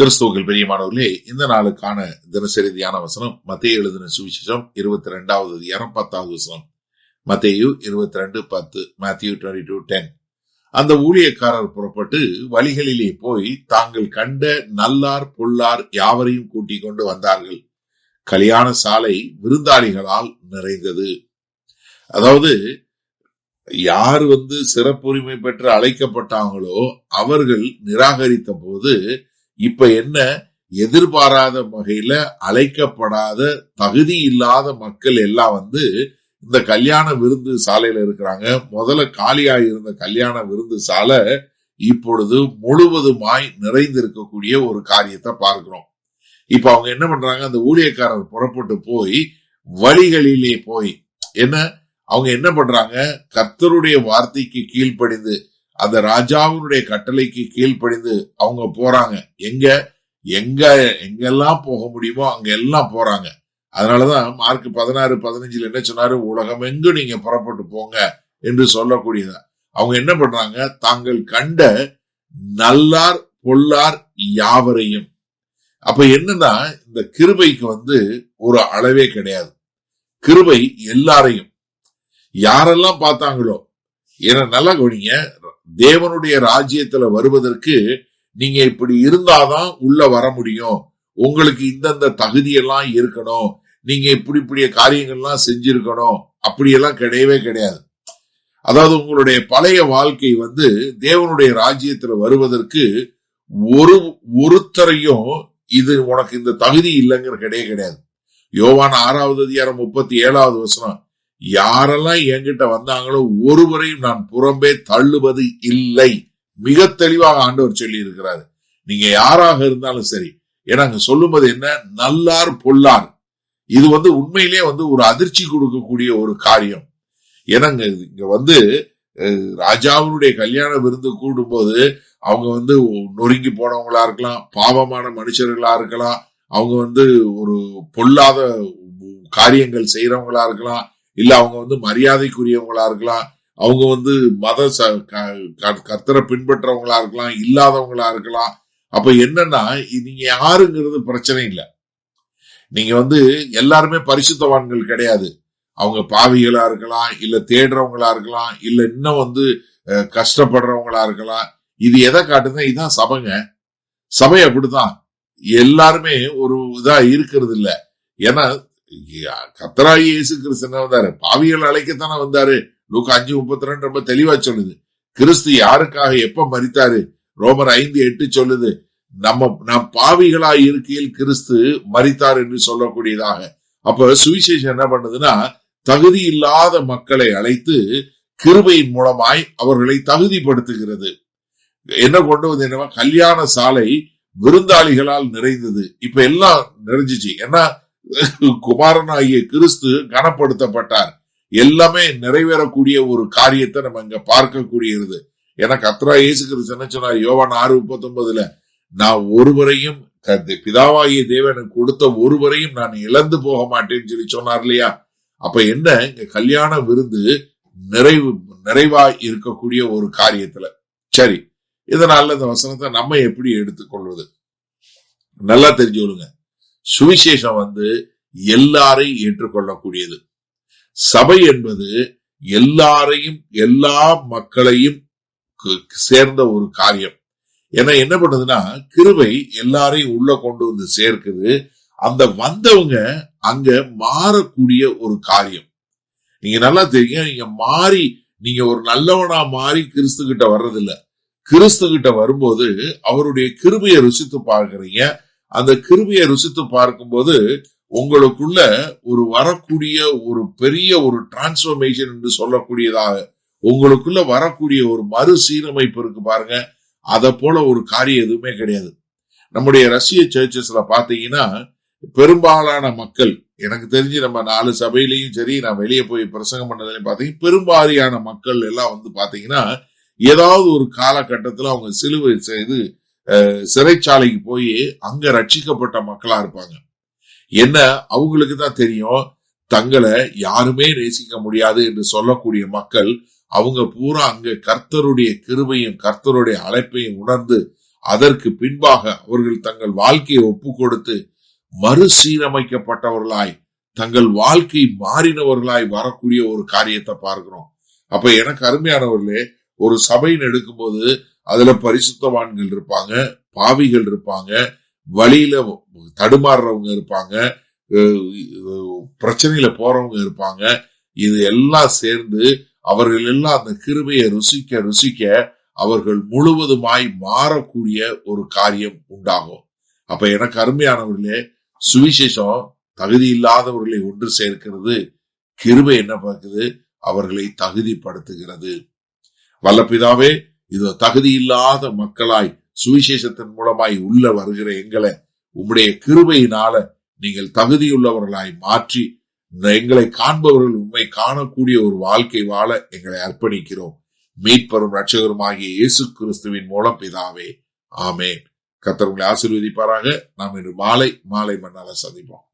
கிறிஸ்துவுக்குள் பிரியமானவர்களே, இந்த நாளுக்கான தினசரி தியான வசனம் மத்தேயு எழுதின சுவிசேஷம் 22வது அதிகாரம் 10வது வசனம். மத்தேயு 22:10. Matthew 22:10. அந்த ஊழியக்காரர் புறப்பட்டு வழிகளிலே போய் தாங்கள் கண்ட நல்லார் பொல்லார் யாவரையும் கூட்டிக் கொண்டு வந்தார்கள். கல்யாண சாலை விருந்தாளிகளால் நிறைந்தது. அதாவது யார் சிறப்புரிமை பெற்று அழைக்கப்பட்டாங்களோ அவர்கள் நிராகரித்த போது இப்ப என்ன, எதிர்பாராத வகையில அழைக்கப்படாத தகுதி இல்லாத மக்கள் எல்லாம் இந்த கல்யாண விருந்து சாலையில இருக்கிறாங்க. முதல்ல காலியாய் இருந்த கல்யாண விருந்து சாலை இப்பொழுது முழுவதுமாய் நிறைந்திருக்கக்கூடிய ஒரு காரியத்தை பார்க்கிறோம். இப்ப அவங்க என்ன பண்றாங்க, அந்த ஊழியக்காரர் புறப்பட்டு போய் வழிகளிலே போய் அவங்க என்ன பண்றாங்க, கர்த்தருடைய வார்த்தைக்கு கீழ்ப்படிந்து அந்த ராஜாவினுடைய கட்டளைக்கு கீழ்ப்படிந்து அவங்க போறாங்க. எங்கெல்லாம் போக முடியுமோ அங்க எல்லாம் போறாங்க. அதனாலதான் மார்க் 16:15 என்ன சொன்னாரு, உலகம் எங்கு நீங்க புறப்பட்டு போங்க என்று சொல்லக்கூடியதா. அவங்க என்ன பண்றாங்க, தாங்கள் கண்ட நல்லார் பொல்லார் யாவரையும். அப்ப என்னன்னா, இந்த கிருபைக்கு ஒரு அளவே கிடையாது. கிருபை எல்லாரையும் யாரெல்லாம் பார்த்தாங்களோ, ஏன்னா நல்லா கவனிங்க, தேவனுடைய ராஜ்யத்துல வருவதற்கு நீங்க இப்படி இருந்தாதான் உள்ள வர முடியும், உங்களுக்கு இந்தந்த தகுதியெல்லாம் இருக்கணும், நீங்க இப்படி காரியங்கள்லாம் செஞ்சிருக்கணும், அப்படியெல்லாம் கிடையவே கிடையாது. அதாவது உங்களுடைய பழைய வாழ்க்கை தேவனுடைய ராஜ்யத்துல வருவதற்கு ஒருத்தரையும் இது உனக்கு இந்த தகுதி இல்லைங்கிற கிடையாது. யோவான் 6வது அதிகாரம் 37வது வசனம், யாரெல்லாம் என்கிட்ட வந்தாங்களோ ஒருவரையும் நான் புறம்பே தள்ளுவது இல்லை. மிக தெளிவாக ஆண்டவர் சொல்லி இருக்கிறாரு. நீங்க யாராக இருந்தாலும் சரி. ஏன்னா அங்க சொல்லும்போது என்ன, நல்லார் பொல்லார், இது உண்மையிலேயே ஒரு அதிர்ச்சி கொடுக்கக்கூடிய ஒரு காரியம். ஏன்னா இங்க ராஜாவினுடைய கல்யாண விருந்து கூடும்போது அவங்க நொறுங்கி போனவங்களா இருக்கலாம், பாவமான மனுஷர்களா இருக்கலாம், அவங்க ஒரு பொல்லாத காரியங்கள் செய்யறவங்களா இருக்கலாம், இல்ல அவங்க மரியாதைக்குரியவங்களா இருக்கலாம், அவங்க மத கர்த்தரை பின்பற்றவங்களா இருக்கலாம், இல்லாதவங்களா இருக்கலாம். அப்ப என்னன்னா, நீங்க யாருங்கிறது பிரச்சனை இல்லை. நீங்க எல்லாருமே பரிசுத்தவான்கள் கிடையாது. அவங்க பாவிகளா இருக்கலாம், இல்ல தேடுறவங்களா இருக்கலாம், இல்ல இன்னும் கஷ்டப்படுறவங்களா இருக்கலாம். இது எதை காட்டுதுன்னா, இதுதான் சபைங்க. சபை அப்படிதான், எல்லாருமே ஒரு இதா இருக்கிறது இல்ல. ஏன்னா கர்த்தராகிய இயேசு கிறிஸ்து என்ன வந்தாரு, பாவிகள் அழைக்கத்தானே வந்தாரு. லூக்கா 5:32 ரொம்ப தெளிவா சொல்லுது. கிறிஸ்து யாருக்காக எப்ப மரித்தாரு, ரோமர் 5:8 சொல்லுது, நாம் பாவிகளாய் இருக்கையில் கிறிஸ்து மரித்தார் என்று சொல்லக்கூடியதாக. அப்ப சுவிசேஷம் என்ன பண்ணுதுன்னா, தகுதி இல்லாத மக்களை அழைத்து கிருபையின் மூலமாய் அவர்களை தகுதிப்படுத்துகிறது. என்ன கொண்டு என்னவா, கல்யாண சாலை விருந்தாளிகளால் நிறைந்தது. இப்ப எல்லாம் நிறைஞ்சிச்சு. ஏன்னா குமாரனாகிய கிறிஸ்து கனப்படுத்தப்பட்டார். எல்லாமே நிறைவேறக்கூடிய ஒரு காரியத்தை நம்ம இங்க பார்க்கக்கூடியது. ஏன்னா கர்த்தராகிய இயேசு கிறிஸ்து என்ன சொன்னார், யோவான் 6:39, நான் ஒருவரையும் பிதாவாகிய தேவனுக்கு கொடுத்த ஒருவரையும் நான் இழந்து போக மாட்டேன்னு சொல்லி சொன்னார் இல்லையா. அப்ப என்ன, இங்க கல்யாண விருந்து நிறைவாய் இருக்கக்கூடிய ஒரு காரியத்துல. சரி, இதனால இந்த வசனத்தை நம்ம எப்படி எடுத்துக்கொள்வது, நல்லா தெரிஞ்சுக்கொள்ளுங்க. சுவிசேஷம் எல்லாரையும் ஏற்றுக்கொள்ளக்கூடியது. சபை என்பது எல்லாரையும் எல்லா மக்களையும் சேர்ந்த ஒரு காரியம். ஏன்னா என்ன பண்ணுதுன்னா, கிருபை எல்லாரையும் உள்ள கொண்டு சேர்க்குது. அந்த வந்தவங்க அங்க மாறக்கூடிய ஒரு காரியம். நீங்க நல்லா தெரியுங்க, நீங்க மாறி, நீங்க ஒரு நல்லவனா மாறி கிறிஸ்து கிட்ட வர்றதில்ல. கிறிஸ்து கிட்ட வரும்போது அவருடைய கிருபையை ருசித்து பார்க்கிறீங்க. அந்த கிருபையை ருசித்து பார்க்கும்போது உங்களுக்குள்ள ஒரு வரக்கூடிய ஒரு பெரிய ஒரு டிரான்ஸ்பர்மேஷன் என்று சொல்லக்கூடியதாக உங்களுக்குள்ள வரக்கூடிய ஒரு மறுசீரமைப்பு இருக்கு பாருங்க. அத போல ஒரு காரியம் எதுவுமே கிடையாது. நம்முடைய ரஷ்ய சர்ச்சஸ்ல பாத்தீங்கன்னா பெரும்பாலான மக்கள், எனக்கு தெரிஞ்சு நம்ம 4 சபையிலையும் சரி, நான் வெளியே போய் பிரசங்கம் பண்ணதுலையும் பாத்தீங்கன்னா பெரும்பாலான மக்கள் எல்லாம் பாத்தீங்கன்னா ஏதாவது ஒரு காலகட்டத்துல அவங்க சிலுவை செய்து சிறைச்சாலைக்கு போய் அங்க ரட்சிக்கப்பட்ட மக்களா இருப்பாங்க. என்ன, அவங்களுக்கு தான் தெரியும் தங்களை யாருமே நேசிக்க முடியாது என்று சொல்லக்கூடிய மக்கள். அவங்க பூரா அங்க கர்த்தருடைய கிருபையும் கர்த்தருடைய அழைப்பையும் உணர்ந்து அதற்கு பின்பாக அவர்கள் தங்கள் வாழ்க்கையை ஒப்பு கொடுத்து மறுசீரமைக்கப்பட்டவர்களாய் தங்கள் வாழ்க்கை மாறினவர்களாய் வரக்கூடிய ஒரு காரியத்தை பார்க்கிறோம். அப்ப எனக்கு அருமையானவர்களே, ஒரு சபைன்னு எடுக்கும்போது அதுல பரிசுத்தவான்கள் இருப்பாங்க, பாவிகள் இருப்பாங்க, வழியில தடுமாறுறவங்க இருப்பாங்க, பிரச்சனையில போறவங்க இருப்பாங்க. இது எல்லாம் சேர்ந்து அவர்கள் எல்லாம் அந்த கிருபையை ருசிக்க ருசிக்க அவர்கள் முழுவதுமாய் மாறக்கூடிய ஒரு காரியம் உண்டாகும். அப்ப எனக்கு அருமையானவர்களே, சுவிசேஷம் தகுதி இல்லாதவர்களை ஒன்று சேர்க்கிறது. கிருபை என்ன பார்க்குது? அவர்களை தகுதிப்படுத்துகிறது. வல்லபிதாவே, இது தகுதி இல்லாத மக்களாய் சுவிசேஷத்தின் மூலமாய் உள்ள வருகிற எங்களை உம்முடைய கிருபையினால நீங்கள் தகுதியுள்ளவர்களாய் மாற்றி எங்களை காண்பவர்கள் உண்மை காணக்கூடிய ஒரு வாழ்க்கை வாழ எங்களை அர்ப்பணிக்கிறோம். மீட்பரும் ரட்சகருமாகிய இயேசு கிறிஸ்துவின் மூலம் பிதாவே, ஆமேன். கர்த்தர் உங்களை ஆசீர்வதிப்பாராக. நாம் இன்று மாலை மன்னால சந்திப்போம்.